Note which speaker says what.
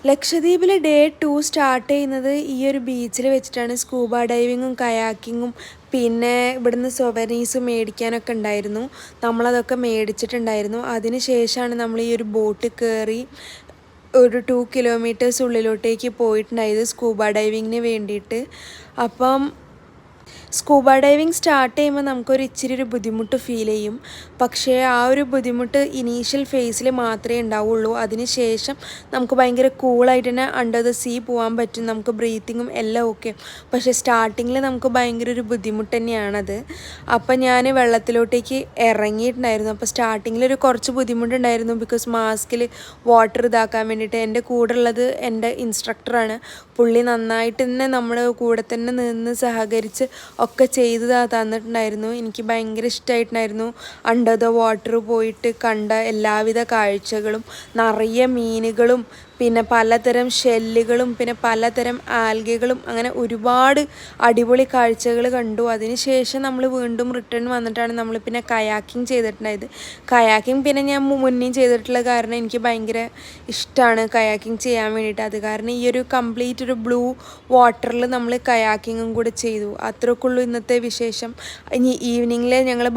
Speaker 1: ലക്ഷദ്വീപിൽ day 2 start ചെയ്യുന്നത് ഈ ഒരു ബീച്ചിൽ വെച്ചിട്ടാണ്. സ്കൂബ ഡൈവിങ്ങും കയാക്കിങ്ങും പിന്നെ ഇവിടുന്ന് സൊവനീസ് മേടിക്കാനൊക്കെ ഉണ്ടായിരുന്നു. നമ്മളതൊക്കെ മേടിച്ചിട്ടുണ്ടായിരുന്നു. അതിന് ശേഷമാണ് നമ്മൾ ഈ ഒരു ബോട്ട് കയറി ഒരു 2 കിലോമീറ്റേഴ്സ് ഉള്ളിലോട്ടേക്ക് പോയിട്ടുണ്ടായത് സ്കൂബ ഡൈവിങ്ങിന് വേണ്ടിയിട്ട്. അപ്പം സ്കൂബ ഡൈവിങ് സ്റ്റാർട്ട് ചെയ്യുമ്പോൾ നമുക്കൊരു ഇച്ചിരി ഒരു ബുദ്ധിമുട്ട് ഫീൽ ചെയ്യും. പക്ഷേ ആ ഒരു ബുദ്ധിമുട്ട് ഇനീഷ്യൽ ഫേസിൽ മാത്രമേ ഉണ്ടാവുള്ളൂ. അതിന് ശേഷം നമുക്ക് ഭയങ്കര കൂളായിട്ട് തന്നെ അണ്ടർ ദ സീ പോകാൻ പറ്റും. നമുക്ക് ബ്രീത്തിങ്ങും എല്ലാം ഓക്കെ. പക്ഷേ സ്റ്റാർട്ടിങ്ങിൽ നമുക്ക് ഭയങ്കര ഒരു ബുദ്ധിമുട്ട് തന്നെയാണത്. അപ്പം ഞാൻ വെള്ളത്തിലോട്ടേക്ക് ഇറങ്ങിയിട്ടുണ്ടായിരുന്നു. അപ്പോൾ സ്റ്റാർട്ടിങ്ങിൽ ഒരു കുറച്ച് ബുദ്ധിമുട്ടുണ്ടായിരുന്നു. ബിക്കോസ് മാസ്കിൽ വാട്ടർ ഇതാക്കാൻ വേണ്ടിയിട്ട്. എൻ്റെ കൂടെ ഉള്ളത് എൻ്റെ ഇൻസ്ട്രക്ടറാണ്. പുള്ളി നന്നായിട്ട് തന്നെ നമ്മുടെ കൂടെ തന്നെ നിന്ന് സഹകരിച്ച് ഒക്കെ ചെയ്ത് തന്നിട്ടുണ്ടായിരുന്നു. എനിക്ക് ഭയങ്കര ഇഷ്ടമായിട്ടുണ്ടായിരുന്നു. അണ്ടർ ദ വാട്ടർ പോയിട്ട് കണ്ട എല്ലാവിധ കാഴ്ചകളും, നിറയെ മീനുകളും പിന്നെ പലതരം ഷെല്ലുകളും പിന്നെ പലതരം ആൽഗകളും അങ്ങനെ ഒരുപാട് അടിപൊളി കാഴ്ചകൾ കണ്ടു. അതിന് ശേഷം നമ്മൾ വീണ്ടും റിട്ടേൺ വന്നിട്ടാണ് നമ്മൾ പിന്നെ കയാക്കിങ് ചെയ്തിട്ടുണ്ടായത്. കയാക്കിങ് പിന്നെ ഞാൻ മുന്നേയും ചെയ്തിട്ടുള്ള കാരണം എനിക്ക് ഭയങ്കര ഇഷ്ടമാണ് കയാക്കിങ് ചെയ്യാൻ വേണ്ടിയിട്ട്. അത് കാരണം ഈ ഒരു കംപ്ലീറ്റ് ഒരു ബ്ലൂ വാട്ടറിൽ നമ്മൾ കയാക്കിങ്ങും കൂടെ ചെയ്തു. അത്രയൊക്കെ ഉള്ളൂ ഇന്നത്തെ വിശേഷം. ഇനി ഈവനിങ്ങിൽ ഞങ്ങൾ